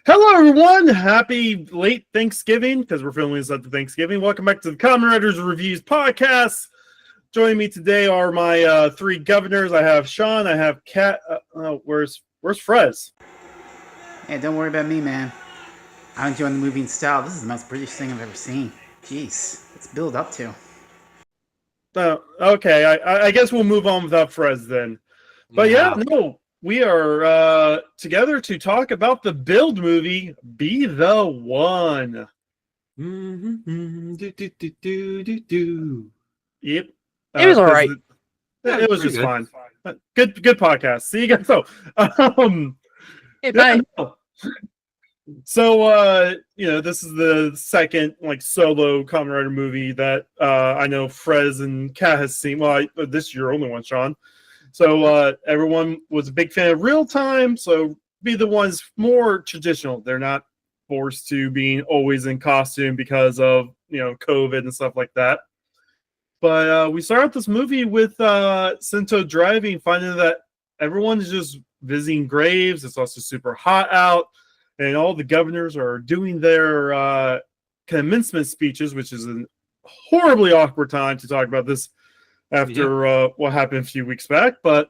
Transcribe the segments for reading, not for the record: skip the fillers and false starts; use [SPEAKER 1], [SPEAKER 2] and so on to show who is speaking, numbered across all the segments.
[SPEAKER 1] Hello, everyone. Happy late Thanksgiving, because we're filming this at the Thanksgiving. Welcome back to the Kamen Riders Reviews podcast. Joining me today are my three governors. I have Sean. I have Kat. Where's Frez?
[SPEAKER 2] Hey, don't worry about me, man. I'm enjoying the movie in style. This is the most British thing I've ever seen. Jeez, let's build up to.
[SPEAKER 1] Okay, I guess we'll move on without Frez then. But no. We are together to talk about the Build movie, Be the One. Yep.
[SPEAKER 3] It was all right.
[SPEAKER 1] It was just fine. Good podcast. See you guys.
[SPEAKER 3] Hey, bye.
[SPEAKER 1] So, this is the second solo Kamen Rider movie that I know Frez and Kat has seen. Well, this is your only one, Sean. So everyone was a big fan of real time. So Be the One's more traditional. They're not forced to being always in costume because of COVID and stuff like that. But we start out this movie with Sento driving, finding that everyone is just visiting graves. It's also super hot out, and all the governors are doing their commencement speeches, which is a horribly awkward time to talk about this. After what happened a few weeks back, but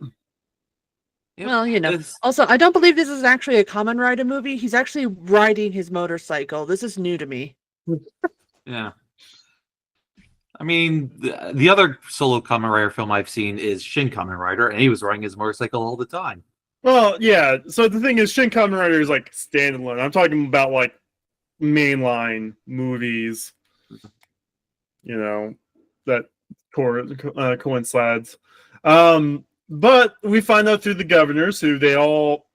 [SPEAKER 3] well, Also, I don't believe this is actually a Kamen Rider movie. He's actually riding his motorcycle. This is new to me.
[SPEAKER 4] Yeah, I mean, the other solo Kamen Rider film I've seen is Shin Kamen Rider, and he was riding his motorcycle all the time.
[SPEAKER 1] Well, yeah. So the thing is, Shin Kamen Rider is standalone. I'm talking about mainline movies. That coincides. But we find out through the governors, who they all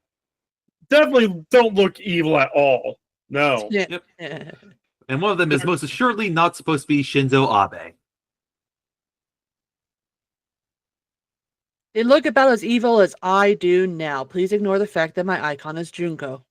[SPEAKER 1] definitely don't look evil at all. No.
[SPEAKER 4] Yep. And one of them is most assuredly not supposed to be Shinzo Abe.
[SPEAKER 3] They look about as evil as I do now. Please ignore the fact that my icon is Junko.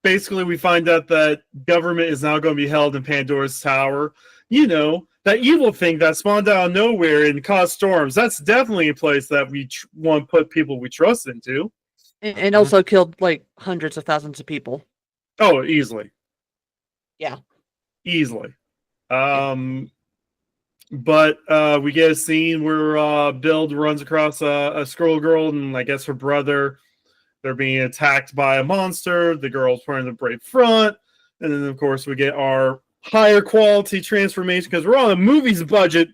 [SPEAKER 1] Basically, we find out that government is now going to be held in Pandora's Tower. That evil thing that spawned out of nowhere and caused storms. That's definitely a place that we want to put people we trust into.
[SPEAKER 3] And also killed hundreds of thousands of people.
[SPEAKER 1] Oh, easily.
[SPEAKER 3] Yeah.
[SPEAKER 1] Easily. But we get a scene where Build runs across a Scroll Girl and I guess her brother. They're being attacked by a monster. The girl's putting a brave front. And then, of course, we get our higher quality transformation because we're on a movie's budget,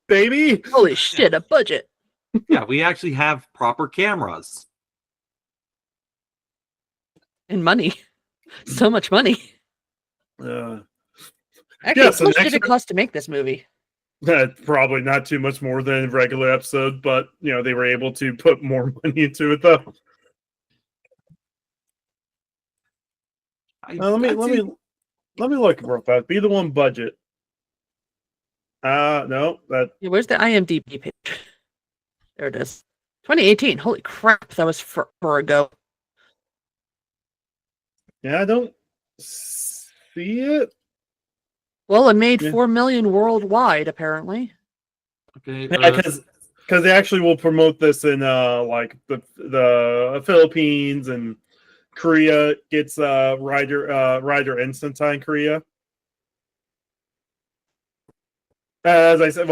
[SPEAKER 1] baby.
[SPEAKER 3] Holy shit, a budget.
[SPEAKER 4] Yeah, we actually have proper cameras.
[SPEAKER 3] And money. So much money. Actually, how much did it cost to make this movie?
[SPEAKER 1] Probably not too much more than a regular episode, but, they were able to put more money into it, though. Let me look real fast. Be the One budget. No, that.
[SPEAKER 3] Yeah, where's the IMDb page? There it is. 2018. Holy crap, that was forever ago.
[SPEAKER 1] Yeah, I don't see it.
[SPEAKER 3] Well, it made 4 million worldwide, apparently.
[SPEAKER 4] Okay,
[SPEAKER 1] because they actually will promote this in the Philippines and. Korea gets Rider Instant in Korea. As I said,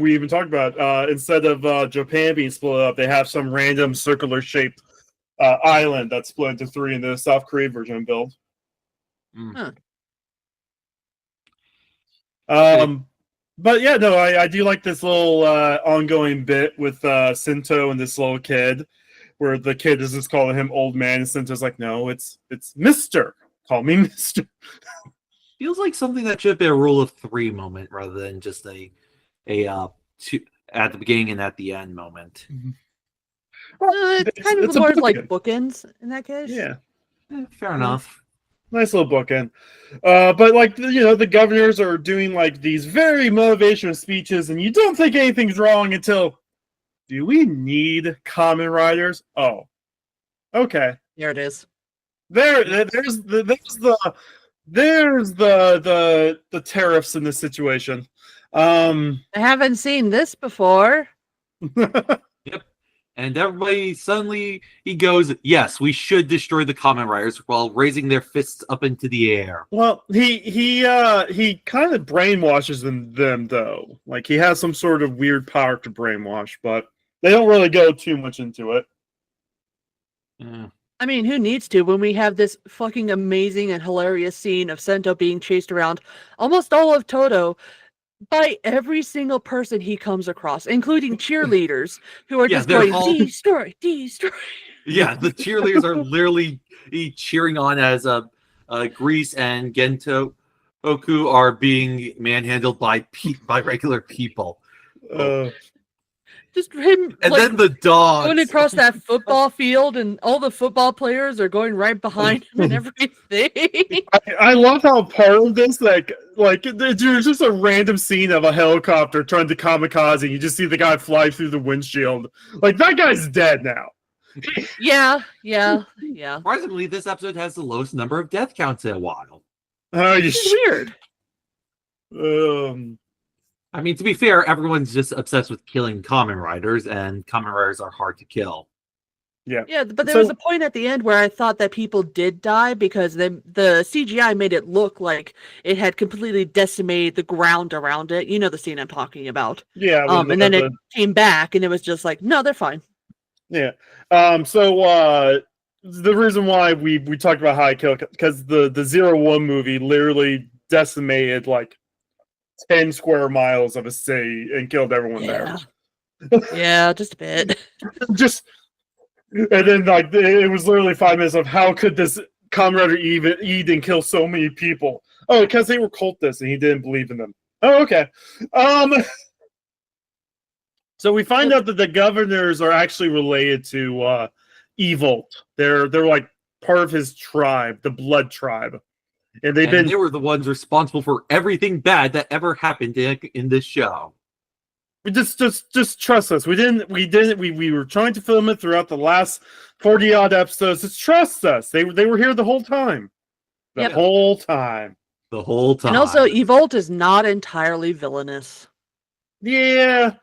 [SPEAKER 1] we even talked about instead of Japan being split up, they have some random circular shaped island that's split into three in the South Korea version of Build.
[SPEAKER 3] Huh.
[SPEAKER 1] But yeah, no, I do like this little ongoing bit with Sento and this little kid. Where the kid is just calling him old man, and Sento's like, no, it's Mister. Call me Mister.
[SPEAKER 4] Feels like something that should be a rule of three moment rather than just a two at the beginning and at the end moment.
[SPEAKER 3] It's kind of more like bookends in that case.
[SPEAKER 1] Yeah,
[SPEAKER 4] fair enough.
[SPEAKER 1] Nice little bookend. But the governors are doing these very motivational speeches, and you don't think anything's wrong until. Do we need Kamen Riders? Oh, okay.
[SPEAKER 3] There it is.
[SPEAKER 1] There's the tariffs in this situation.
[SPEAKER 3] I haven't seen this before.
[SPEAKER 4] Yep. And everybody suddenly he goes, yes, we should destroy the Kamen Riders while raising their fists up into the air.
[SPEAKER 1] Well, he kind of brainwashes them though. Like he has some sort of weird power to brainwash, but they don't really go too much into it.
[SPEAKER 4] Yeah.
[SPEAKER 3] I mean, who needs to when we have this fucking amazing and hilarious scene of Sento being chased around almost all of Toto by every single person he comes across, including cheerleaders who are just
[SPEAKER 4] they're
[SPEAKER 3] going,
[SPEAKER 4] all-
[SPEAKER 3] destroy.
[SPEAKER 4] Yeah, the cheerleaders are literally cheering on as Grease and Gento Oku are being manhandled by regular people.
[SPEAKER 3] Just him,
[SPEAKER 4] And
[SPEAKER 3] like,
[SPEAKER 4] then the dogs
[SPEAKER 3] going across that football field, and all the football players are going right behind him and everything.
[SPEAKER 1] I love how part of this, like there's just a random scene of a helicopter trying to kamikaze. You just see the guy fly through the windshield. Like that guy's dead now.
[SPEAKER 3] Yeah.
[SPEAKER 4] Surprisingly, this episode has the lowest number of death counts in a while.
[SPEAKER 3] It's weird.
[SPEAKER 4] I mean, to be fair, everyone's just obsessed with killing Kamen Riders, and Kamen Riders are hard to kill.
[SPEAKER 3] Yeah, but there was a point at the end where I thought that people did die because the CGI made it look like it had completely decimated the ground around it. You know the scene I'm talking about.
[SPEAKER 1] Yeah.
[SPEAKER 3] And then it came back, and it was just like, no, they're fine.
[SPEAKER 1] Yeah. So the reason why we talked about high kill, because the 01 movie literally decimated like 10 square miles of a city and killed everyone there.
[SPEAKER 3] Yeah, just a bit.
[SPEAKER 1] And then like it was literally 5 minutes of how could this comrade even eat and kill so many people? Oh, because they were cultists and he didn't believe in them. Oh, okay. So we find out that the governors are actually related to Evolt. They're like part of his tribe, the Blood Tribe. And they
[SPEAKER 4] were the ones responsible for everything bad that ever happened in this show.
[SPEAKER 1] We just trust us. We were trying to film it throughout the last 40 odd episodes. Just trust us. They were here the whole time. The whole time.
[SPEAKER 3] And also Evolt is not entirely villainous.
[SPEAKER 1] Yeah.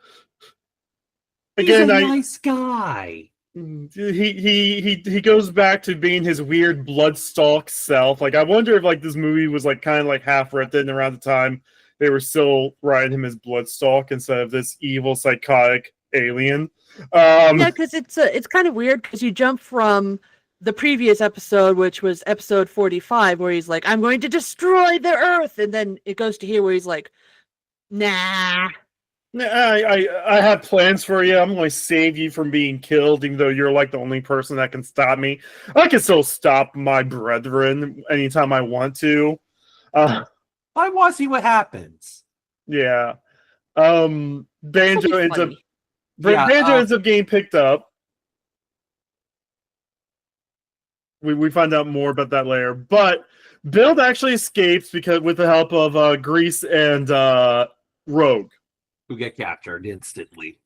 [SPEAKER 4] He's a nice guy.
[SPEAKER 1] He goes back to being his weird bloodstalk self. Like I wonder if like this movie was like kind of like half written around the time they were still writing him as Bloodstalk instead of this evil psychotic alien.
[SPEAKER 3] Yeah, because it's kind of weird because you jump from the previous episode, which was episode 45, where he's like, "I'm going to destroy the Earth," and then it goes to here where he's like, "Nah."
[SPEAKER 1] I have plans for you. I'm going to save you from being killed, even though you're like the only person that can stop me. I can still stop my brethren anytime I want to.
[SPEAKER 4] I want to see what happens.
[SPEAKER 1] Yeah. Banjo ends up getting picked up. We find out more about that later. But Build actually escapes because with the help of Grease and Rogue,
[SPEAKER 4] who get captured instantly.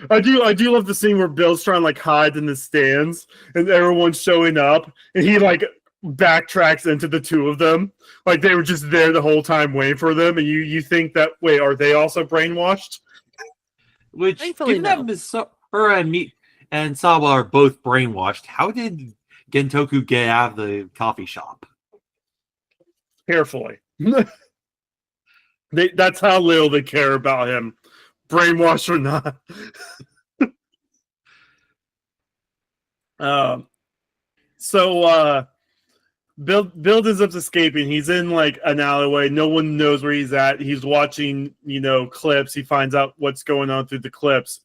[SPEAKER 1] I do love the scene where Bill's trying to like hide in the stands and everyone's showing up and he like backtracks into the two of them. Like they were just there the whole time waiting for them, and you think that wait, are they also brainwashed?
[SPEAKER 4] Which given that Misora and Sawa are both brainwashed, how did Gentoku get out of the coffee shop?
[SPEAKER 1] Carefully. That's how little they care about him. Brainwashed or not. Build ends up escaping. He's in like an alleyway. No one knows where he's at. He's watching, clips. He finds out what's going on through the clips.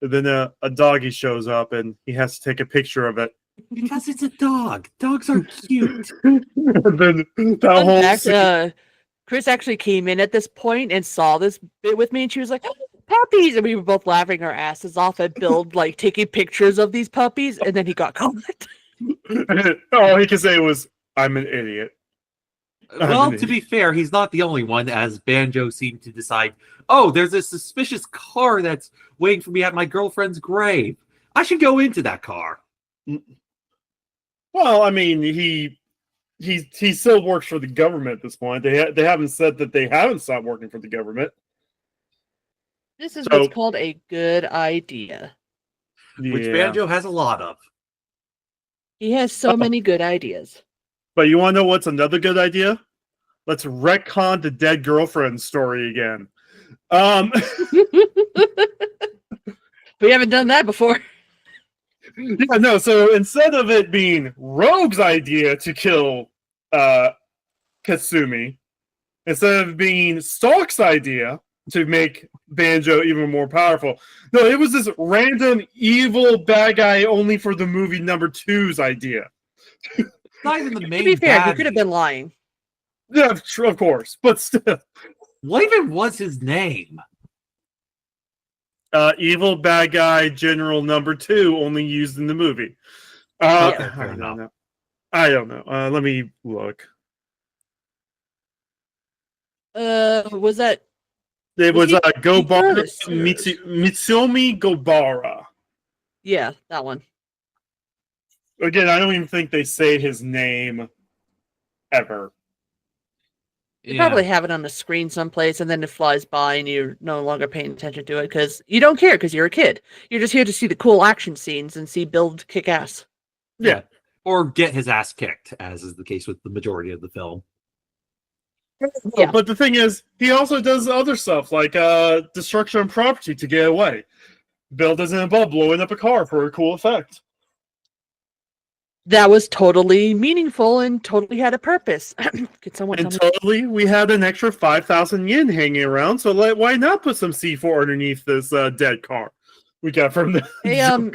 [SPEAKER 1] And then a doggy shows up and he has to take a picture of it.
[SPEAKER 4] Because it's a dog. Dogs are cute.
[SPEAKER 1] And then that whole scene...
[SPEAKER 3] Chris actually came in at this point and saw this bit with me, and she was like, "Oh, puppies!" And we were both laughing our asses off at Build, like taking pictures of these puppies, and then he got caught.
[SPEAKER 1] All he can say was, "I'm an idiot."
[SPEAKER 4] Well, to be fair, he's not the only one, as Banjo seemed to decide, oh, there's a suspicious car that's waiting for me at my girlfriend's grave. I should go into that car.
[SPEAKER 1] Well, I mean, he still works for the government at this point. They haven't said that they haven't stopped working for the government.
[SPEAKER 3] This is what's called a good idea.
[SPEAKER 4] which
[SPEAKER 1] Yeah.
[SPEAKER 4] Banjo has a lot of.
[SPEAKER 3] He has so many good ideas.
[SPEAKER 1] But you want to know what's another good idea? Let's retcon the dead girlfriend story again.
[SPEAKER 3] We haven't done that before.
[SPEAKER 1] Yeah, no. So instead of it being Rogue's idea to kill Katsumi, instead of being Stalk's idea to make Banjo even more powerful, no, it was this random evil bad guy only for the movie number 2's idea.
[SPEAKER 4] Not even the main
[SPEAKER 3] To be fair, he
[SPEAKER 4] bad.
[SPEAKER 3] could have been lying.
[SPEAKER 1] Yeah, of course, but still,
[SPEAKER 4] What even was his name?
[SPEAKER 1] evil bad guy general number 2 only used in the movie.
[SPEAKER 4] Okay,
[SPEAKER 1] I
[SPEAKER 4] fair
[SPEAKER 1] don't
[SPEAKER 4] enough.
[SPEAKER 1] know. I don't know. Let me look.
[SPEAKER 3] Was that
[SPEAKER 1] It
[SPEAKER 3] Was
[SPEAKER 1] was
[SPEAKER 3] he
[SPEAKER 1] Gobara
[SPEAKER 3] Curtis?
[SPEAKER 1] Mitsuomi Gobara.
[SPEAKER 3] Yeah, that one.
[SPEAKER 1] Again, I don't even think they say his name ever.
[SPEAKER 3] You probably have it on the screen someplace, and then it flies by, and you're no longer paying attention to it because you don't care because you're a kid. You're just here to see the cool action scenes and see Build kick ass.
[SPEAKER 1] Yeah.
[SPEAKER 4] Or get his ass kicked, as is the case with the majority of the film.
[SPEAKER 3] Yeah.
[SPEAKER 1] But the thing is, he also does other stuff like destruction of property to get away. Bill doesn't involve blowing up a car for a cool effect.
[SPEAKER 3] That was totally meaningful and totally had a purpose. Could someone
[SPEAKER 1] And
[SPEAKER 3] tell me?
[SPEAKER 1] totally, we had an extra 5,000 yen hanging around, so why not put some C4 underneath this dead car we got from the
[SPEAKER 3] Hey,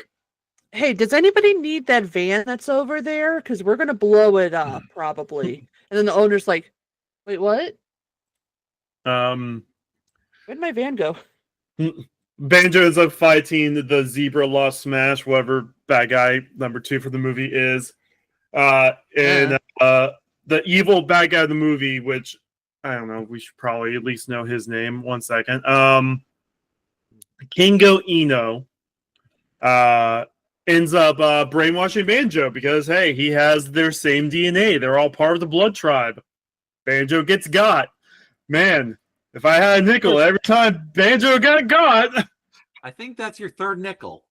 [SPEAKER 3] hey, does anybody need that van that's over there? Because we're gonna blow it up probably. And then the owner's like, "Wait, what? Where'd my van go?"
[SPEAKER 1] Banjo ends up fighting the Zebra Lost Smash, whoever bad guy number 2 for the movie is. And the evil bad guy of the movie, which I don't know, we should probably at least know his name. 1 second. Kingo Ino ends up brainwashing Banjo because, hey, he has their same DNA. They're all part of the blood tribe. Banjo gets got. Man, if I had a nickel every time Banjo got.
[SPEAKER 4] I think that's your third nickel.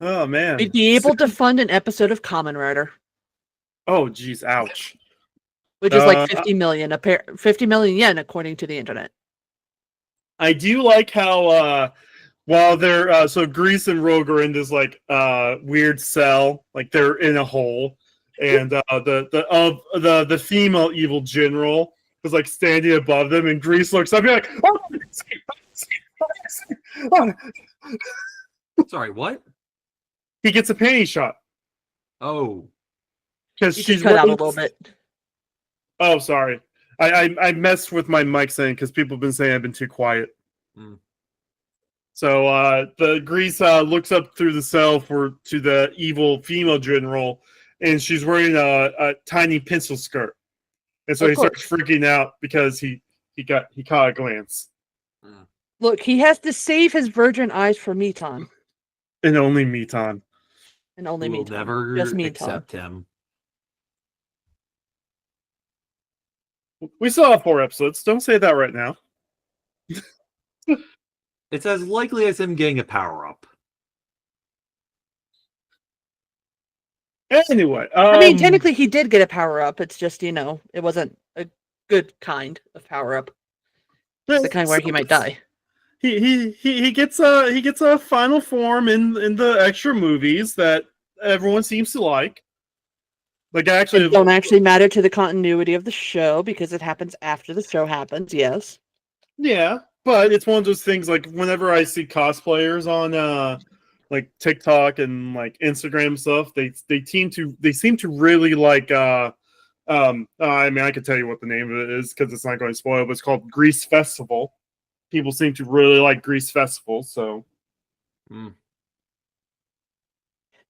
[SPEAKER 1] Oh, man.
[SPEAKER 3] We'd be able to fund an episode of Kamen Rider,
[SPEAKER 1] Oh, geez, ouch.
[SPEAKER 3] which is like 50 million 50 million yen according to the internet.
[SPEAKER 1] I do like how while they're so Grease and Rogue are in this like weird cell, like they're in a hole, and the female evil general is like standing above them, and Grease looks up and like, oh!
[SPEAKER 4] Sorry, what?
[SPEAKER 1] He gets a panty shot
[SPEAKER 4] Oh,
[SPEAKER 1] because
[SPEAKER 3] You
[SPEAKER 1] she's
[SPEAKER 3] should cut out a
[SPEAKER 1] wearing-
[SPEAKER 3] little bit.
[SPEAKER 1] Oh, sorry. I messed with my mic saying because people have been saying I've been too quiet.
[SPEAKER 4] Mm.
[SPEAKER 1] So the Grease looks up through the cell to the evil female general, and she's wearing a tiny pencil skirt, and so
[SPEAKER 3] Of
[SPEAKER 1] he starts freaking out because he caught a glance,
[SPEAKER 3] Look, he has to save his virgin eyes for Mitan,
[SPEAKER 1] and only Mitan.
[SPEAKER 3] and only
[SPEAKER 4] we'll
[SPEAKER 3] Mitan.
[SPEAKER 4] never
[SPEAKER 3] Just Mitan.
[SPEAKER 4] accept him.
[SPEAKER 1] We still have 4 episodes. Don't say that right now.
[SPEAKER 4] It's as likely as him getting a power up.
[SPEAKER 1] Anyway,
[SPEAKER 3] I mean, technically, he did get a power up. It's just it wasn't a good kind of power up. It's the kind where he might die.
[SPEAKER 1] He gets a final form in the extra movies that everyone seems to like. Like actually,
[SPEAKER 3] It don't actually matter to the continuity of the show because it happens after the show happens. Yes.
[SPEAKER 1] yeah, but it's one of those things. Like whenever I see cosplayers on like TikTok and like Instagram stuff, they seem to really like I mean, I can tell you what the name of it is because it's not going to spoil, but it's called Grease Festival. People seem to really like Grease Festival, so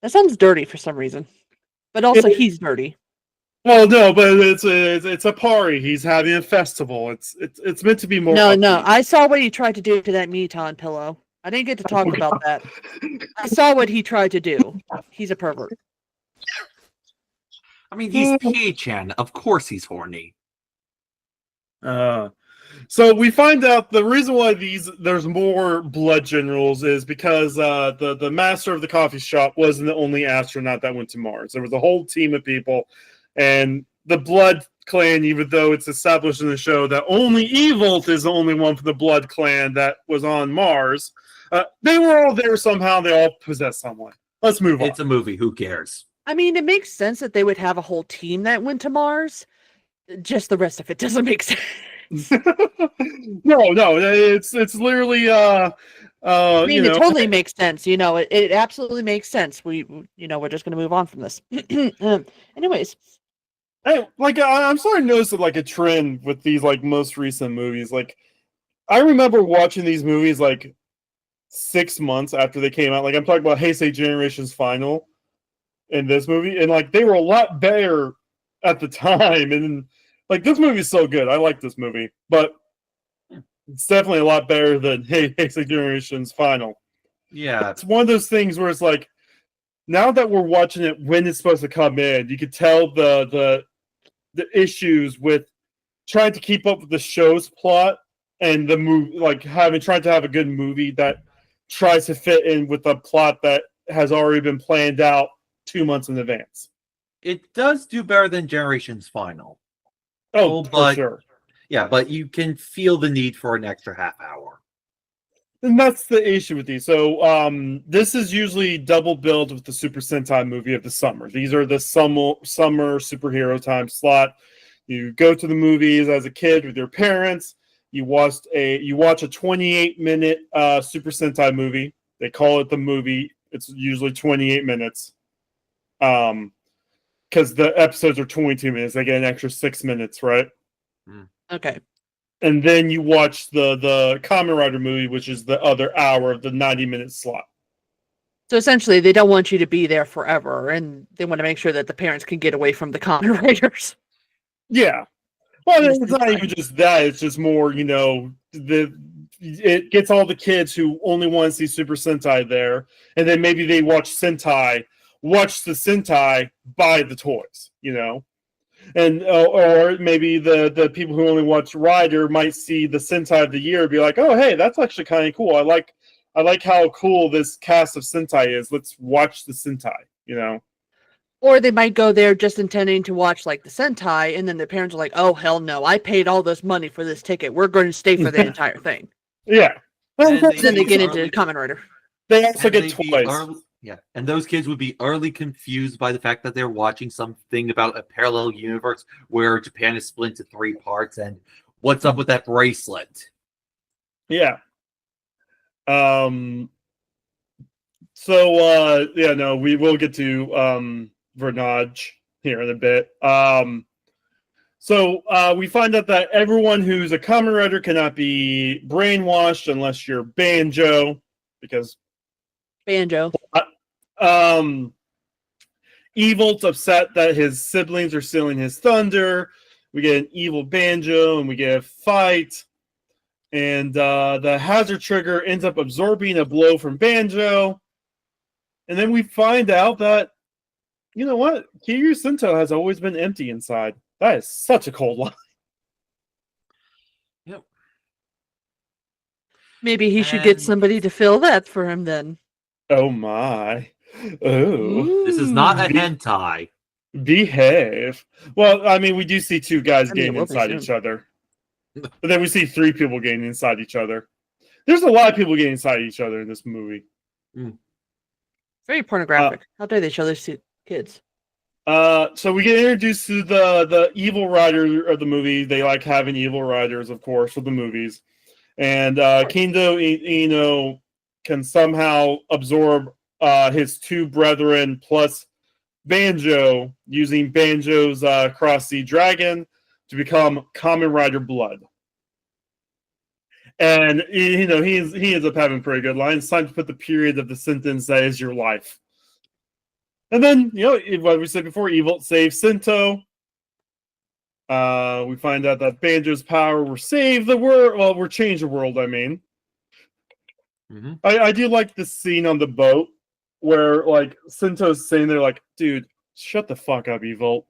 [SPEAKER 3] That sounds dirty for some reason, but also he's dirty.
[SPEAKER 1] well, no, but it's a party. He's having a festival. It's meant to be more.
[SPEAKER 3] No,
[SPEAKER 1] upbeat.
[SPEAKER 3] I saw what he tried to do to that Mitan pillow. I didn't get to talk about that. I saw what he tried to do. He's a pervert.
[SPEAKER 4] I mean, he's P-chan. Of course he's horny.
[SPEAKER 1] So we find out the reason why there's more blood generals is because the master of the coffee shop wasn't the only astronaut that went to Mars. There was a whole team of people, and the Blood Clan, even though it's established in the show that only Evolt is the only one from the Blood Clan that was on Mars, they were all there somehow. They all possess someone. Let's move on.
[SPEAKER 4] It's a movie. Who cares?
[SPEAKER 3] I mean, it makes sense that they would have a whole team that went to Mars. Just the rest of it doesn't make sense.
[SPEAKER 1] No, it's literally
[SPEAKER 3] I mean, it totally makes sense. It absolutely makes sense. We're just going to move on from this. Anyways,
[SPEAKER 1] I'm starting to notice like a trend with these like most recent movies. Like, I remember watching these movies like 6 months after they came out. Like, I'm talking about Heisei Generation's Final in this movie, and like they were a lot better at the time. And like, this movie is so good. I like this movie, but it's definitely a lot better than Heisei Generation's Final.
[SPEAKER 4] Yeah,
[SPEAKER 1] it's one of those things where it's like, now that we're watching it when it's supposed to come in, you could tell the issues with trying to keep up with the show's plot and the movie, like trying to have a good movie that tries to fit in with a plot that has already been planned out 2 months in advance.
[SPEAKER 4] it does do better than Generations Final.
[SPEAKER 1] Oh, for sure.
[SPEAKER 4] Yeah, but you can feel the need for an extra half hour.
[SPEAKER 1] And that's the issue with these. So this is usually double billed with the Super Sentai movie of the summer. These are the summer superhero time slot. You go to the movies as a kid with your parents. You watch a 28-minute Super Sentai movie. They call it the movie. It's usually 28 minutes. Because the episodes are 22 minutes. They get an extra 6 minutes, right?
[SPEAKER 3] okay.
[SPEAKER 1] And then you watch the Kamen Rider movie, which is the other hour of the 90-minute slot.
[SPEAKER 3] So essentially, they don't want you to be there forever, and they want to make sure that the parents can get away from the Kamen Riders.
[SPEAKER 1] Yeah. Well, it's not even just that. It's just more, it gets all the kids who only want to see Super Sentai there, and then maybe they watch the Sentai, buy the toys, And or maybe the people who only watch Rider might see the Sentai of the year and be like, oh, hey, that's actually kind of cool. I like how cool this cast of Sentai is. Let's watch the Sentai,
[SPEAKER 3] Or they might go there just intending to watch like the Sentai, and then the parents are like, oh, hell no, I paid all this money for this ticket. We're going to stay for the entire thing.
[SPEAKER 1] Yeah.
[SPEAKER 3] And then they get into Kamen Rider.
[SPEAKER 1] They also get toys.
[SPEAKER 4] And those kids would be utterly confused by the fact that they're watching something about a parallel universe where Japan is split into 3 parts, and what's up with that bracelet?
[SPEAKER 1] Yeah. We will get to Vernage here in a bit. We find out that everyone who's a Kamen Rider cannot be brainwashed unless you're Banjo, because
[SPEAKER 3] Banjo.
[SPEAKER 1] Evil's upset that his siblings are stealing his thunder. We get an evil Banjo, and we get a fight. And the hazard trigger ends up absorbing a blow from Banjo. And then we find out that, you know what? Kiryu Sento has always been empty inside. That is such a cold line.
[SPEAKER 4] Yep.
[SPEAKER 3] Maybe he should get somebody to fill that for him then.
[SPEAKER 1] Oh my. Oh.
[SPEAKER 4] This is not a hentai.
[SPEAKER 1] Behave. Well, I mean, we do see 2 guys getting inside each other. But then we see 3 people getting inside each other. There's a lot of people getting inside each other in this movie.
[SPEAKER 3] Very pornographic. How dare they show this to kids?
[SPEAKER 1] So we get introduced to the evil rider of the movie. They like having evil riders, of course, for the movies. And Kendo Ino can somehow absorb his 2 brethren plus Banjo using Banjo's Cross-Sea Dragon to become Kamen Rider Blood. And he ends up having pretty good lines. It's time to put the period of the sentence that is your life. And then, what we said before, Evil saves Sento. We find out that Banjo's power will save the world. Well, we'll change the world, I mean.
[SPEAKER 4] Mm-hmm.
[SPEAKER 1] I do like the scene on the boat where, like, Sento's saying there, like, dude, shut the fuck up, Evil.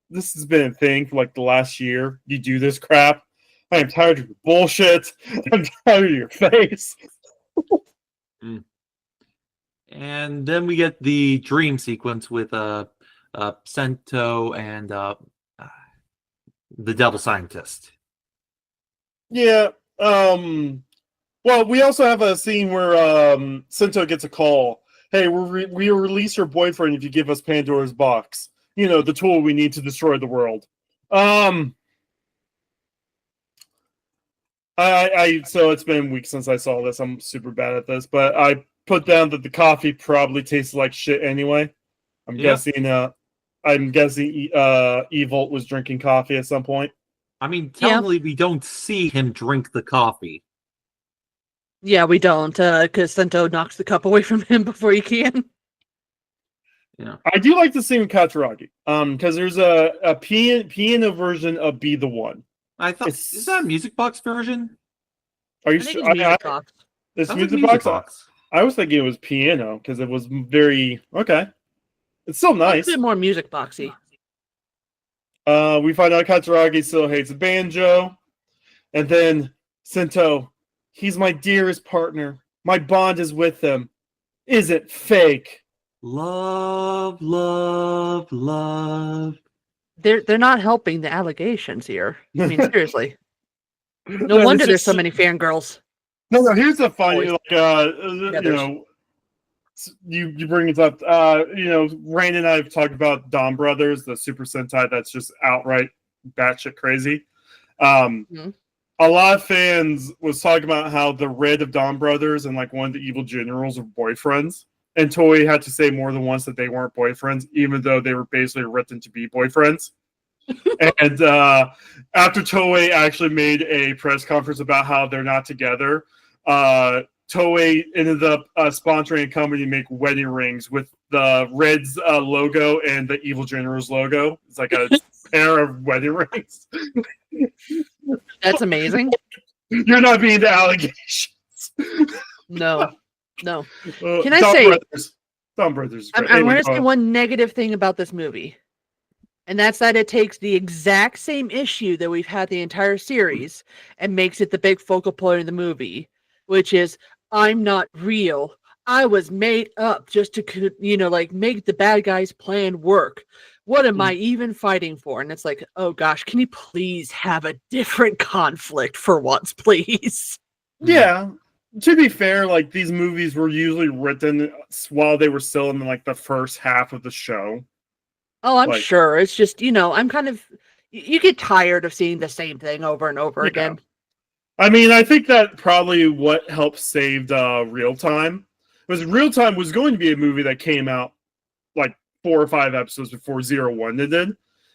[SPEAKER 1] This has been a thing for, like, the last year. You do this crap. I am tired of your bullshit. I'm tired of your face.
[SPEAKER 4] And then we get the dream sequence with Sento and the devil scientist.
[SPEAKER 1] Yeah. Well, we also have a scene where Sento gets a call. Hey, we'll release your boyfriend if you give us Pandora's box. You know, the tool we need to destroy the world. So it's been weeks since I saw this. I'm super bad at this, but I put down that the coffee probably tastes like shit anyway. I'm guessing Evolt was drinking coffee at some point.
[SPEAKER 4] I mean, technically, we don't see him drink the coffee.
[SPEAKER 3] Yeah, we don't, because Sento knocks the cup away from him before he can.
[SPEAKER 4] Yeah,
[SPEAKER 1] I do like the scene with Katsuragi, because there's a piano version of "Be the One."
[SPEAKER 4] I thought is that a music box version?
[SPEAKER 1] Are you
[SPEAKER 3] I think
[SPEAKER 1] sure?
[SPEAKER 3] it's music box.
[SPEAKER 1] This
[SPEAKER 4] Sounds like
[SPEAKER 1] music box. I was thinking it was piano because it was very okay. It's still nice.
[SPEAKER 3] It's a bit more music boxy.
[SPEAKER 1] We find out Katsuragi still hates banjo, and then Sento, he's my dearest partner. My bond is with him. Is it fake?
[SPEAKER 4] Love, love, love.
[SPEAKER 3] They're not helping the allegations here. I mean, seriously. No
[SPEAKER 1] No,
[SPEAKER 3] wonder
[SPEAKER 1] it's
[SPEAKER 3] there's
[SPEAKER 1] just-
[SPEAKER 3] so many fangirls.
[SPEAKER 1] No. Here's the funny,
[SPEAKER 3] Boys.
[SPEAKER 1] you bring it up. Rain and I have talked about Dawn Brothers, the Super Sentai that's just outright batshit crazy.
[SPEAKER 3] Mhm.
[SPEAKER 1] A lot of fans was talking about how the Red of Dawn Brothers and like one of the evil generals are boyfriends, and Toei had to say more than once that they weren't boyfriends, even though they were basically written to be boyfriends. And after Toei actually made a press conference about how they're not together, Toei ended up sponsoring a company to make wedding rings with the Red's logo and the Evil General's logo. It's like a pair of wedding rings.
[SPEAKER 3] That's amazing.
[SPEAKER 1] You're not being the allegations.
[SPEAKER 3] No. Can I
[SPEAKER 1] Dawn
[SPEAKER 3] say-
[SPEAKER 1] Brothers. Dawn Brothers. is
[SPEAKER 3] I'm
[SPEAKER 1] great. Anyway,
[SPEAKER 3] going to
[SPEAKER 1] go
[SPEAKER 3] say
[SPEAKER 1] on.
[SPEAKER 3] one negative thing about this movie, and that's that it takes the exact same issue that we've had the entire series and makes it the big focal point of the movie, which is I'm not real. I was made up just to, make the bad guys' plan work. What am I even fighting for? And it's like, oh gosh, can you please have a different conflict for once, please?
[SPEAKER 1] Yeah. To be fair, like these movies were usually written while they were still in like the first half of the show.
[SPEAKER 3] Oh, I'm
[SPEAKER 1] Like-
[SPEAKER 3] sure. It's just, I'm kind of, you get tired of seeing the same thing over and over
[SPEAKER 1] Yeah.
[SPEAKER 3] again.
[SPEAKER 1] I mean, I think that probably what helped save Real Time was Real Time was going to be a movie that came out like 4 or 5 episodes before 01 did,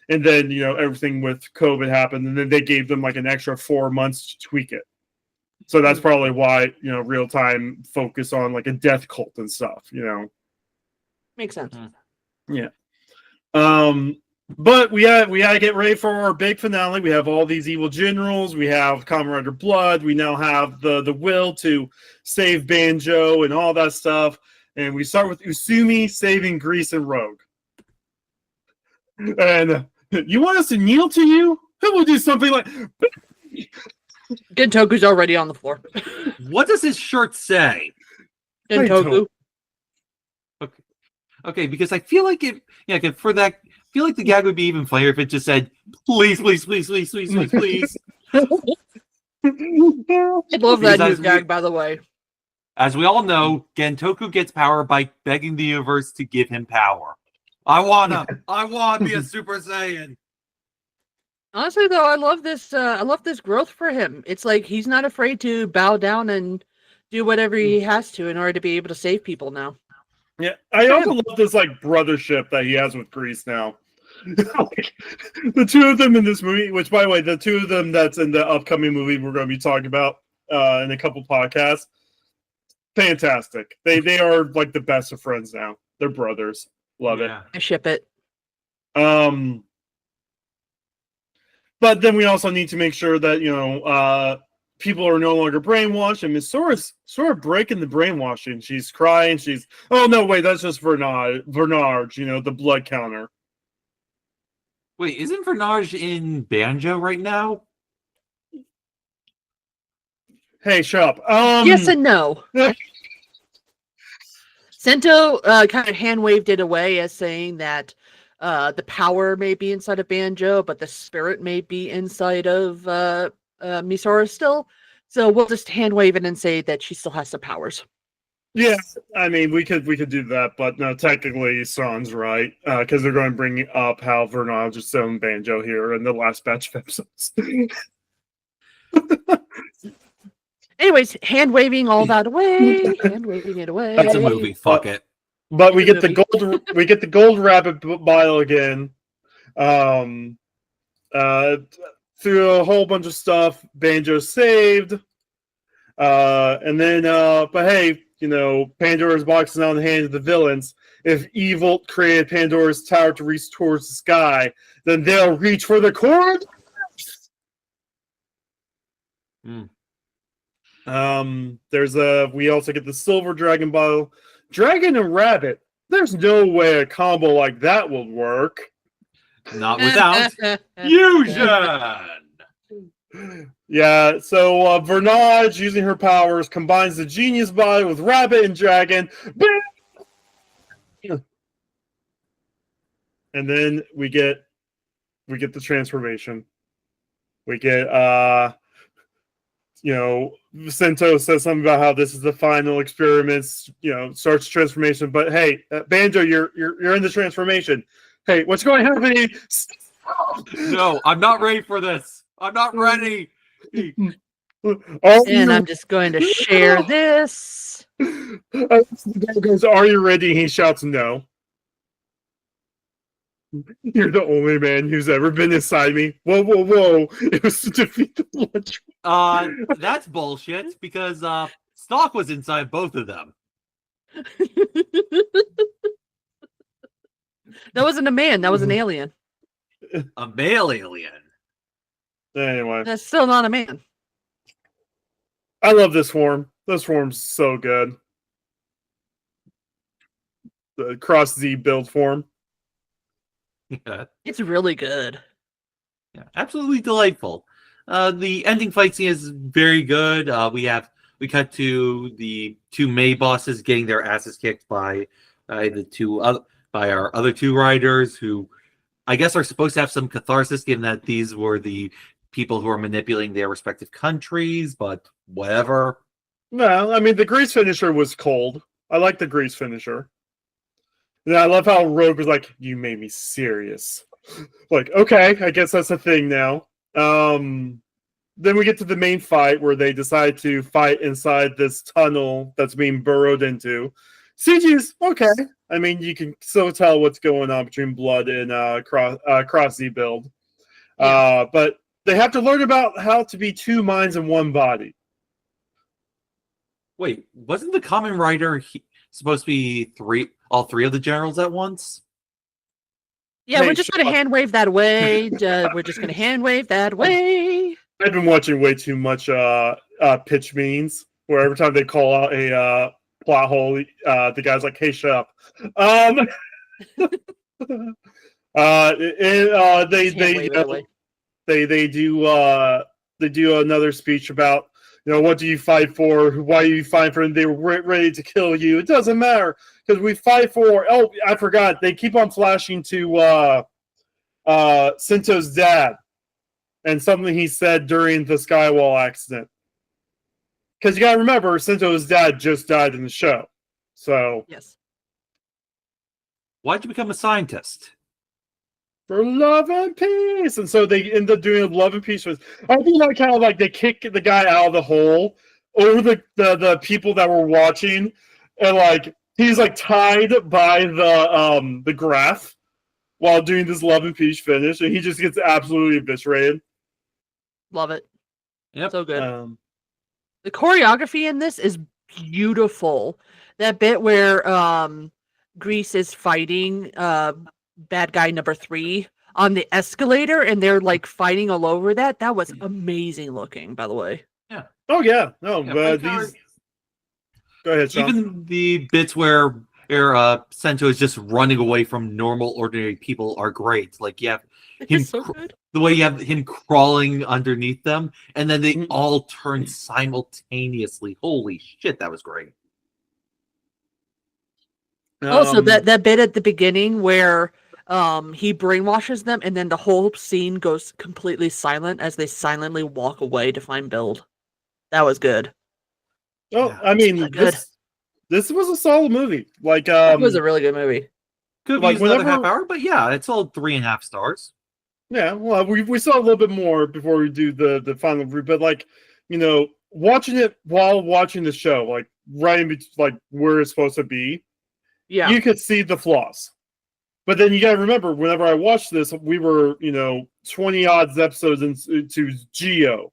[SPEAKER 1] and then everything with COVID happened, and then they gave them like an extra 4 months to tweak it. So that's probably why Real Time focused on like a death cult and stuff.
[SPEAKER 3] Makes sense.
[SPEAKER 1] Yeah. But we gotta get ready for our big finale. We have all these evil generals. We have Kamen Rider Blood. We now have the will to save Banjo and all that stuff. And we start with Usumi saving Grease and Rogue. And you want us to kneel to you? Who will do something like?
[SPEAKER 3] Gentoku's already on the floor.
[SPEAKER 4] What does his shirt say?
[SPEAKER 3] Gentoku.
[SPEAKER 4] Okay, because I feel like for that, I feel like the gag would be even funnier if it just said, please, please, please, please, please, please, please.
[SPEAKER 3] I love that
[SPEAKER 4] Because
[SPEAKER 3] new
[SPEAKER 4] as we-
[SPEAKER 3] gag, by the way.
[SPEAKER 4] As we all know, Gentoku gets power by begging the universe to give him power. I wanna be a Super Saiyan.
[SPEAKER 3] Honestly, though, I love this. I love this growth for him. It's like he's not afraid to bow down and do whatever he has to in order to be able to save people now.
[SPEAKER 1] Yeah, I also love this like brothership that he has with Grease now. Like, the two of them in this movie, which by the way, the two of them that's in the upcoming movie we're going to be talking about in a couple podcasts. Fantastic. They are like the best of friends now. They're brothers. Love it.
[SPEAKER 3] I ship it.
[SPEAKER 1] But then we also need to make sure that people are no longer brainwashed, and Miss Sora's sort of breaking the brainwashing. She's crying. Oh no, wait, that's just Vernage, the blood counter.
[SPEAKER 4] Wait, isn't Vernage in Banjo right now?
[SPEAKER 1] Hey, shut up.
[SPEAKER 3] Yes and no. Sento kind of hand waved it away as saying that the power may be inside of Banjo, but the spirit may be inside of Misora still. So we'll just hand wave it and say that she still has some powers.
[SPEAKER 1] Yeah, I mean, we could do that, but no, technically, Son's right, because they're going to bring up how Vernal just owned Banjo here in the last batch of episodes.
[SPEAKER 3] Anyways, hand waving all that away, hand waving it away.
[SPEAKER 4] It's a movie. Fuck it.
[SPEAKER 1] But we
[SPEAKER 3] It's a
[SPEAKER 1] get the gold rabbit bile again. Through a whole bunch of stuff, Banjo saved. And then, but hey, you know, Pandora's box is now in the hands of the villains. If evil created Pandora's tower to reach towards the sky, then they'll reach for the cord. We also get the silver dragon bottle. Dragon and rabbit. There's no way a combo like that will work.
[SPEAKER 4] Not without fusion.
[SPEAKER 1] Yeah, so Vernage, using her powers, combines the genius body with rabbit and dragon. And then we get the transformation. We get Sento says something about how this is the final experiments, starts transformation. But hey, Banjo, you're in the transformation. Hey, what's going to happen?
[SPEAKER 4] No, I'm not ready for this. I'm not ready.
[SPEAKER 3] And I'm just going to share this.
[SPEAKER 1] The guy goes, "Are you ready?" He shouts, "No." You're the only man who's ever been inside me. Whoa, whoa, whoa. It was to defeat the lunch.
[SPEAKER 4] That's bullshit because Stalk was inside both of them.
[SPEAKER 3] That wasn't a man, that was an alien.
[SPEAKER 4] A male alien.
[SPEAKER 1] Anyway.
[SPEAKER 3] That's still not a man.
[SPEAKER 1] I love this form. This form's so good. The Cross Z build form.
[SPEAKER 4] Yeah.
[SPEAKER 3] It's really good.
[SPEAKER 4] Yeah, absolutely delightful. The ending fight scene is very good. We cut to the two May bosses getting their asses kicked by our other two riders, who I guess are supposed to have some catharsis, given that these were the people who are manipulating their respective countries. But whatever.
[SPEAKER 1] No, I mean the grease finisher was cold. I like the grease finisher. And I love how Rogue was like, "You made me serious." Like, okay, I guess that's a thing now. Then we get to the main fight where they decide to fight inside this tunnel that's being burrowed into. CG's okay. I mean, you can still tell what's going on between Blood and Cross Z build.
[SPEAKER 3] Yeah.
[SPEAKER 1] But they have to learn about how to be two minds in one body.
[SPEAKER 4] Wait, wasn't the Kamen Rider supposed to be all three of the generals at once?
[SPEAKER 3] Yeah,
[SPEAKER 1] Hey,
[SPEAKER 3] we're just going to hand wave that away. We're just going to hand wave that way.
[SPEAKER 1] I've been watching way too much pitch memes where every time they call out a plot hole, the guy's like, "Hey, shut up." They do another speech about, what do you fight for? Why do you fight for them? They were ready to kill you. It doesn't matter because we fight for. Oh, I forgot. They keep on flashing to Sento's dad and something he said during the Skywall accident. Because you gotta remember, Sento's dad just died in the show. So
[SPEAKER 3] yes.
[SPEAKER 4] Why'd you become a scientist?
[SPEAKER 1] For love and peace. And so they end up doing a love and peace. I think that kind of like they kick the guy out of the hole over the people that were watching, and like he's like tied by the graph while doing this love and peace finish, and he just gets absolutely eviscerated.
[SPEAKER 3] Love it.
[SPEAKER 4] Yep.
[SPEAKER 3] So good. The choreography in this is beautiful. That bit where Grease is fighting bad guy number 3 on the escalator, and they're like fighting all over that. That was amazing looking, by the way.
[SPEAKER 4] Yeah.
[SPEAKER 1] Oh yeah. No,
[SPEAKER 4] Yeah,
[SPEAKER 1] but these. Go ahead, Sean.
[SPEAKER 4] Even the bits where Sento is just running away from normal, ordinary people are great. Like, yeah,
[SPEAKER 3] It's so good.
[SPEAKER 4] the way you have him crawling underneath them, and then they
[SPEAKER 1] Mhm.
[SPEAKER 4] all turn simultaneously. Holy shit, that was great.
[SPEAKER 3] Also,
[SPEAKER 1] Um,
[SPEAKER 3] that bit at the beginning where he brainwashes them, and then the whole scene goes completely silent as they silently walk away to find Build. That was good.
[SPEAKER 1] well,
[SPEAKER 4] Yeah.
[SPEAKER 1] I mean,
[SPEAKER 3] Good.
[SPEAKER 1] this was a solid movie. Like,
[SPEAKER 3] That was a really good movie.
[SPEAKER 4] Could have
[SPEAKER 1] Like,
[SPEAKER 4] used another
[SPEAKER 1] whenever-
[SPEAKER 4] half hour, but yeah, it's all 3.5 stars.
[SPEAKER 1] yeah, well, we saw a little bit more before we do the final review, but like, watching it while watching the show, like right in like where it's supposed to be,
[SPEAKER 3] Yeah.
[SPEAKER 1] you could see the flaws. But then you got to remember, whenever I watched this, we were 20 odds episodes into Geo,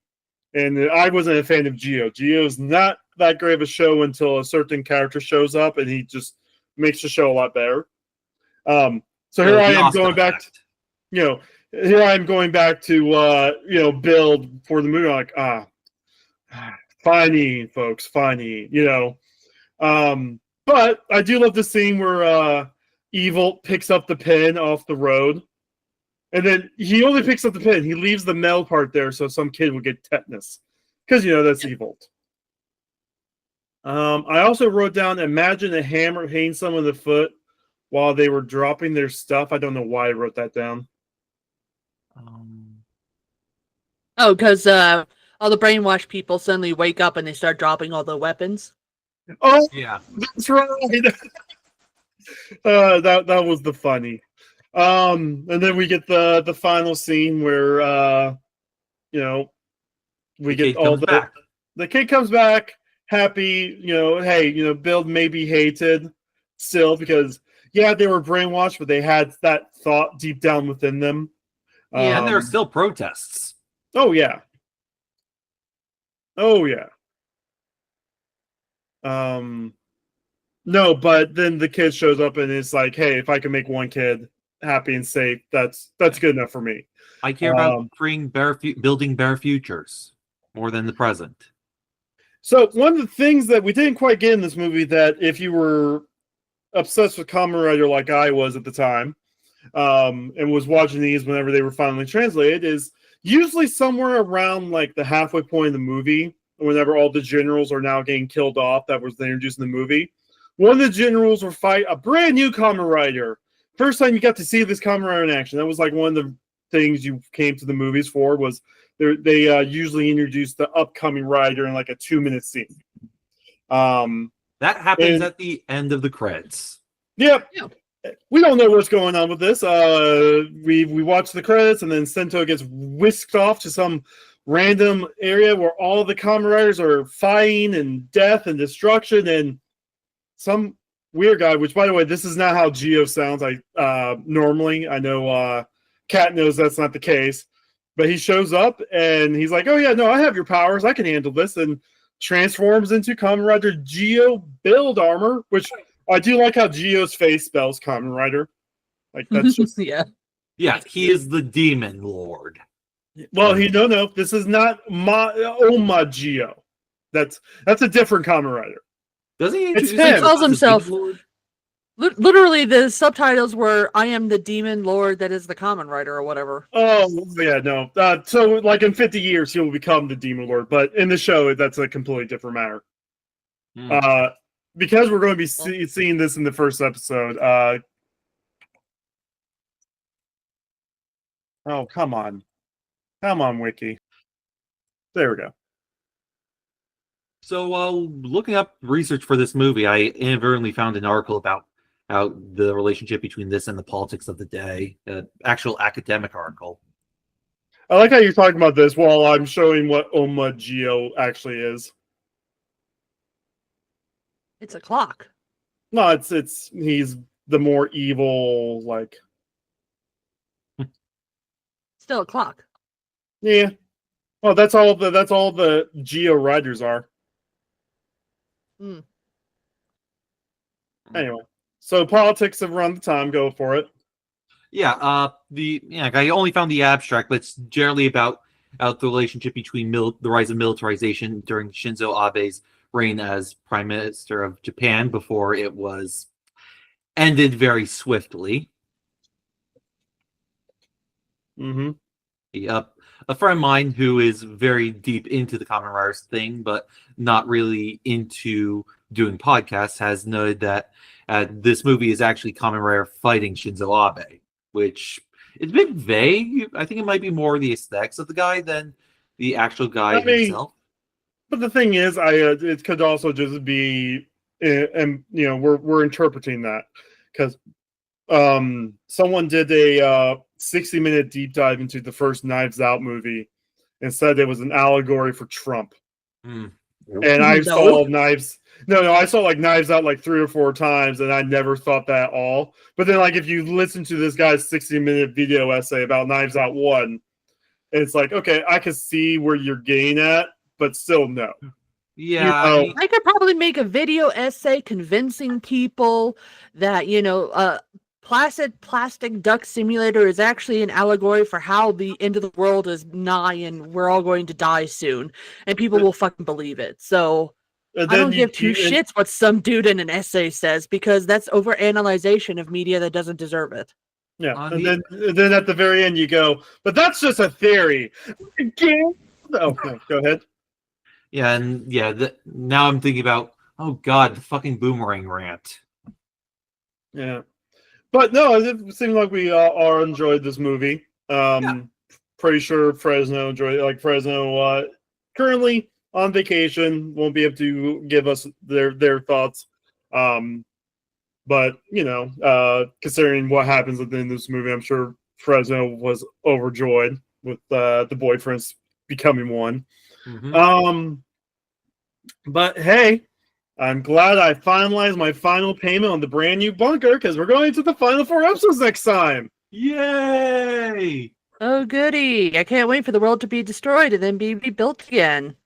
[SPEAKER 1] and I wasn't a fan of Geo. Geo's not that great of a show until a certain character shows up, and he just makes the show a lot better. So here
[SPEAKER 4] The
[SPEAKER 1] I am
[SPEAKER 4] Austin
[SPEAKER 1] going back.
[SPEAKER 4] effect.
[SPEAKER 1] Here I'm going back to build for the movie. I'm like, funny, folks, funny, But I do love the scene where Evil picks up the pen off the road, and then he only picks up the pen. He leaves the metal part there so some kid will get tetanus, because that's Evil. I also wrote down, imagine a hammer hitting someone in the foot while they were dropping their stuff. I don't know why I wrote that down.
[SPEAKER 3] Oh, because all the brainwashed people suddenly wake up and they start dropping all the weapons.
[SPEAKER 1] Oh,
[SPEAKER 4] Yeah.
[SPEAKER 1] that's right. That was the funny. And then we get the final scene where we
[SPEAKER 4] The
[SPEAKER 1] get
[SPEAKER 4] kid
[SPEAKER 1] all
[SPEAKER 4] comes back.
[SPEAKER 1] the kid comes back happy. Hey, Bill may be hated still because they were brainwashed, but they had that thought deep down within them.
[SPEAKER 3] Yeah.
[SPEAKER 4] And there are still protests.
[SPEAKER 1] Oh yeah. Oh yeah. No, but then the kid shows up and it's like, hey, if I can make one kid happy and safe, that's good enough for me.
[SPEAKER 4] I care about building better futures more than the present.
[SPEAKER 1] So one of the things that we didn't quite get in this movie, that if you were obsessed with Kamen Rider like I was at the time, and was watching these whenever they were finally translated, is usually somewhere around like the halfway point of the movie, whenever all the generals are now getting killed off that was introduced in the movie. One of the generals will fight a brand new Kamen Rider. First time you got to see this Kamen Rider in action. That was like one of the things you came to the movies for, was they usually introduce the upcoming rider in like a 2-minute scene.
[SPEAKER 4] That happens at the end of the credits.
[SPEAKER 1] Yep.
[SPEAKER 3] Yeah.
[SPEAKER 1] We don't know what's going on with this. We watch the credits, and then Sento gets whisked off to some random area where all the Kamen Riders are fighting and death and destruction, and some weird guy, which, by the way, this is not how Geo sounds. Normally, I know Kat knows that's not the case, but he shows up and he's like, "Oh yeah, no, I have your powers. I can handle this," and transforms into Kamen Rider Geo Build Armor, which I do like how Geo's face spells Kamen Rider. Like, that's just
[SPEAKER 3] Yeah.
[SPEAKER 4] Yeah, he is the demon lord.
[SPEAKER 1] well, no, this is not Oma Geo. That's a different Kamen Rider.
[SPEAKER 4] Doesn't he
[SPEAKER 1] It's
[SPEAKER 4] introduce
[SPEAKER 1] him.
[SPEAKER 3] He calls
[SPEAKER 4] as the
[SPEAKER 3] himself-
[SPEAKER 4] demon lord?
[SPEAKER 3] Literally, the subtitles were "I am the demon lord that is the Kamen Rider" or whatever.
[SPEAKER 1] Oh yeah, no. So like in 50 years, he will become the Demon Lord, but in the show, that's a completely different matter.
[SPEAKER 4] Hmm.
[SPEAKER 1] Because we're going to be seeing this in the first episode. Oh, come on, Wiki. There we go.
[SPEAKER 4] So while looking up research for this movie, I inadvertently found an article about how the relationship between this and the politics of the day, an actual academic article.
[SPEAKER 1] I like how you're talking about this while I'm showing what Oma Geo actually is.
[SPEAKER 3] It's a clock.
[SPEAKER 1] No, it's he's the more evil, like,
[SPEAKER 3] Still a clock.
[SPEAKER 1] yeah. Well, that's all the Geo Riders are.
[SPEAKER 3] Hmm.
[SPEAKER 1] Anyway, so politics of around the time, go for it.
[SPEAKER 4] Yeah, I only found the abstract, but it's generally about the relationship between the rise of militarization during Shinzo Abe's reign as Prime Minister of Japan before it was ended very swiftly.
[SPEAKER 1] Mm-hmm.
[SPEAKER 4] A friend of mine who is very deep into the Kamen Riders thing, but not really into doing podcasts, has noted that this movie is actually Kamen Rider fighting Shinzo Abe, which it's a bit vague. I think it might be more the aesthetics of the guy than the actual guy
[SPEAKER 1] I mean,
[SPEAKER 4] himself.
[SPEAKER 1] but the thing is, it could also just be, and we're interpreting that because someone did a 60-minute deep dive into the first Knives Out movie and said it was an allegory for Trump. And I saw Knives. No, I saw like Knives Out like 3 or 4 times, and I never thought that at all. But then, like, if you listen to this guy's 60-minute video essay about Knives Out 1, it's like, okay, I can see where you're getting at, but still, no.
[SPEAKER 4] Yeah,
[SPEAKER 3] I could probably make a video essay convincing people that Plastic Duck Simulator is actually an allegory for how the end of the world is nigh and we're all going to die soon, and people will fucking believe it. So I don't give two shits what some dude in an essay says, because that's overanalyzation of media that doesn't deserve it.
[SPEAKER 1] Yeah, and then at the very end you go, but that's just a theory. Oh, no, go ahead.
[SPEAKER 4] Yeah, and now I'm thinking about, oh god, the fucking boomerang rant.
[SPEAKER 1] Yeah, but no, it seemed like we all enjoyed this movie. Pretty sure Fresno enjoyed it. Like, Fresno currently on vacation, won't be able to give us their thoughts. But considering what happens at the end of this movie, I'm sure Fresno was overjoyed with the boyfriends becoming one. But hey, I'm glad I finalized my final payment on the brand new bunker, because we're going to the final 4 episodes next time.
[SPEAKER 4] Yay!
[SPEAKER 3] Oh goody! I can't wait for the world to be destroyed and then be rebuilt again.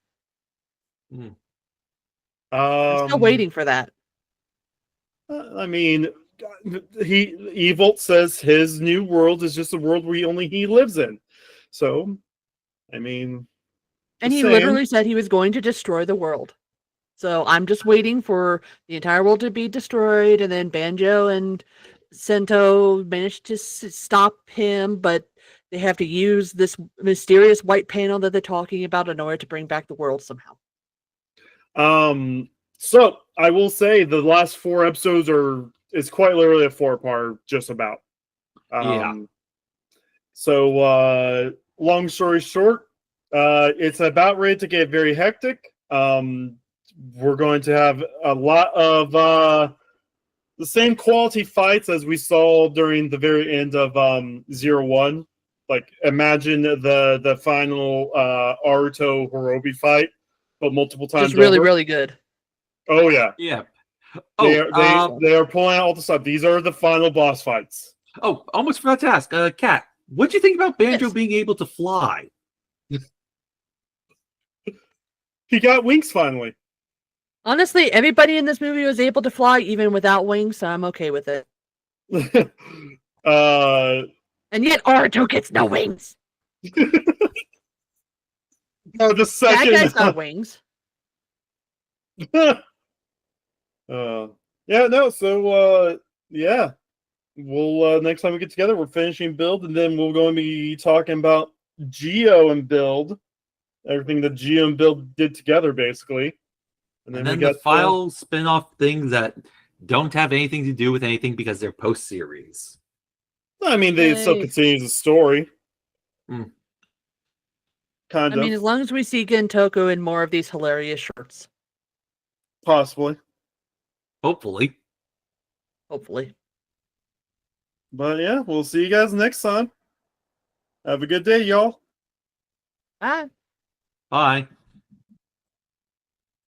[SPEAKER 3] I'm still waiting for that.
[SPEAKER 1] I mean, Evolt says his new world is just a world where only he lives in. So, I mean,
[SPEAKER 3] and he literally said he was going to destroy the world. So I'm just waiting for the entire world to be destroyed, and then Banjo and Sento managed to stop him, but they have to use this mysterious white panel that they're talking about in order to bring back the world somehow.
[SPEAKER 1] So I will say the last 4 episodes is quite literally a 4-part, just about. So long story short, it's about ready to get very hectic. We're going to have a lot of the same quality fights as we saw during the very end of 01. Like, imagine the final Aruto Hirobi fight, but multiple times.
[SPEAKER 3] It's really, really good.
[SPEAKER 1] Oh yeah.
[SPEAKER 4] Yeah.
[SPEAKER 1] They are pulling out all the stuff. These are the final boss fights.
[SPEAKER 4] Oh, almost forgot to ask, Kat, what'd you think about Banjo being able to fly?
[SPEAKER 1] He got wings finally.
[SPEAKER 3] Honestly, everybody in this movie was able to fly even without wings, so I'm okay with it. And yet Aruto gets no wings.
[SPEAKER 1] No, the second.
[SPEAKER 3] That guy's got wings.
[SPEAKER 1] We'll next time we get together, we're finishing build, and then we're going to be talking about Geo and build, everything that Geo and build did together, basically.
[SPEAKER 4] And then we got the final spin-off things that don't have anything to do with anything because they're post-series.
[SPEAKER 1] I mean, they still continue the story. Kind of.
[SPEAKER 3] I mean, as long as we see Gentoko in more of these hilarious shorts.
[SPEAKER 1] Possibly.
[SPEAKER 4] Hopefully.
[SPEAKER 1] But yeah, we'll see you guys next time. Have a good day, y'all.
[SPEAKER 3] Bye.
[SPEAKER 4] Bye.